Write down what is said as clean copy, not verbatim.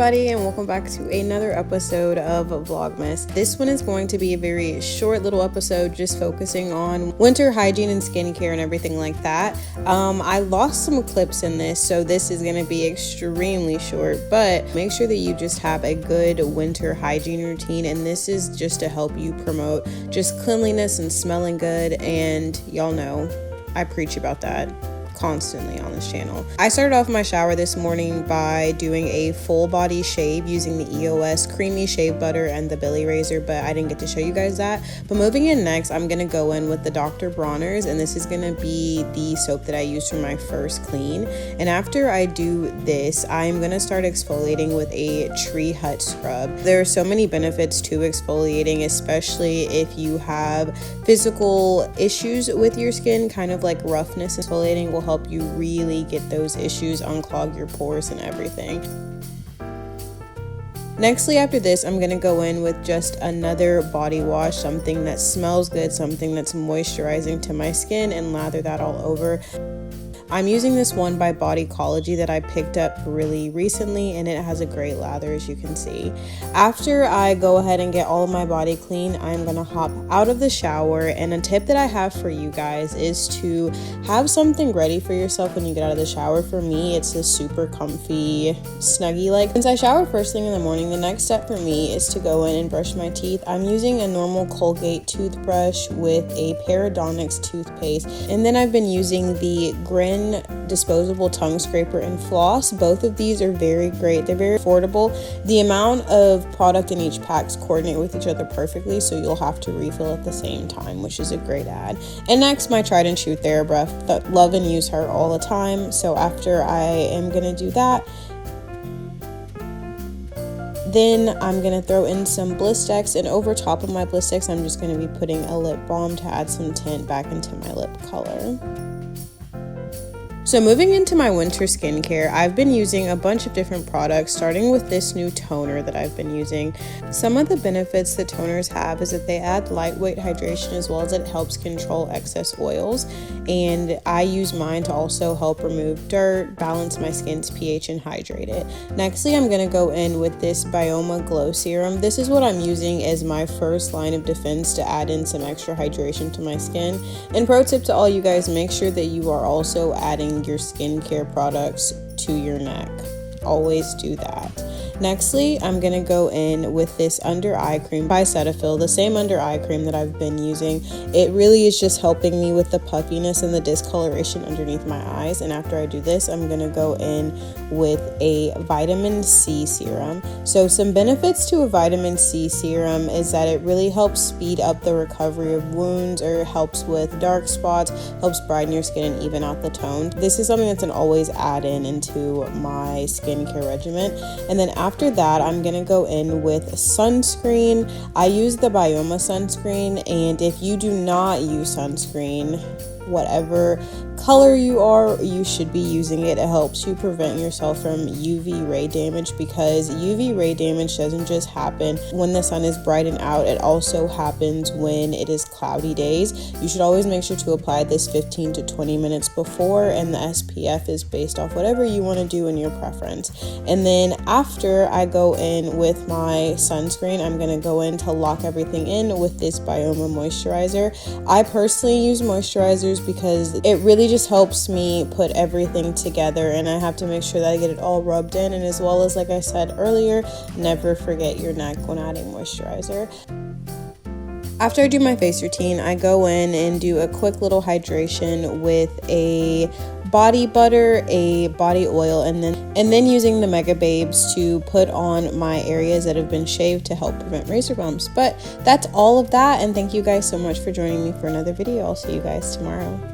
everybody, and welcome back to another episode of Vlogmas. This one is going to be a very short little episode just focusing on winter hygiene and skincare and everything like that. I lost some clips in this, so this is going to be extremely short, but make sure that you just have a good winter hygiene routine, and this is just to help you promote just cleanliness and smelling good, and y'all know I preach about that constantly on this channel. I started off my shower this morning by doing a full body shave using the EOS creamy shave butter and the Billy razor, but I didn't get to show you guys that. But moving in next, I'm gonna go in with the Dr. Bronner's, and this is gonna be the soap that I use for my first clean. And after I do this, I'm gonna start exfoliating with a tree hut scrub. There are so many benefits to exfoliating, especially if you have physical issues with your skin, kind of like roughness. Exfoliating will help you really get those issues, unclog your pores and everything. Nextly, after this, I'm gonna go in with just another body wash, something that smells good, something that's moisturizing to my skin, and lather that all over. I'm using this one by Bodycology that I picked up really recently, and it has a great lather, as you can see. After I go ahead and get all of my body clean, I'm gonna hop out of the shower, and a tip that I have for you guys is to have something ready for yourself when you get out of the shower. For me, it's a super comfy Snuggie like. Since I shower first thing in the morning, the next step for me is to go in and brush my teeth. I'm using a normal Colgate toothbrush with a Parodontax toothpaste, and then I've been using the Grin disposable tongue scraper and floss. Both of these are very great. They're very affordable. The amount of product in each packs coordinate with each other perfectly, so you'll have to refill at the same time, which is a great add. And next, my tried and true TheraBreath. Love and use her all the time. So after I am gonna do that, then I'm gonna throw in some Blistex, and over top of my Blistex, I'm just gonna be putting a lip balm to add some tint back into my lip color. So moving into my winter skincare, I've been using a bunch of different products, starting with this new toner that I've been using. Some of the benefits that toners have is that they add lightweight hydration, as well as it helps control excess oils. And I use mine to also help remove dirt, balance my skin's pH, and hydrate it. Nextly, I'm gonna go in with this Bioma Glow Serum. This is what I'm using as my first line of defense to add in some extra hydration to my skin. And pro tip to all you guys, make sure that you are also adding your skincare products to your neck. Always do that. Nextly, I'm gonna go in with this under eye cream by Cetaphil, the same under eye cream that I've been using. It really is just helping me with the puffiness and the discoloration underneath my eyes. And after I do this, I'm gonna go in with a vitamin C serum. So some benefits to a vitamin C serum is that it really helps speed up the recovery of wounds, or helps with dark spots, helps brighten your skin and even out the tone. This is something that's an always add in into my skincare regimen. And then after that, I'm gonna go in with sunscreen. I use the Bioma sunscreen, and if you do not use sunscreen, whatever color you are, you should be using it. It helps you prevent yourself from UV ray damage, because UV ray damage doesn't just happen when the sun is bright and out, it also happens when it is cloudy days. You should always make sure to apply this 15 to 20 minutes before, and the SPF is based off whatever you want to do in your preference. And then after I go in with my sunscreen, I'm going to go in to lock everything in with this Bioma moisturizer. I personally use moisturizers because it really just helps me put everything together, and I have to make sure that I get it all rubbed in. And as well as, like I said earlier, never forget your neck when adding moisturizer. After I do my face routine, I go in and do a quick little hydration with a body butter, a body oil, and then using the Mega Babes to put on my areas that have been shaved to help prevent razor bumps. But that's all of that, and thank you guys so much for joining me for another video. I'll see you guys tomorrow.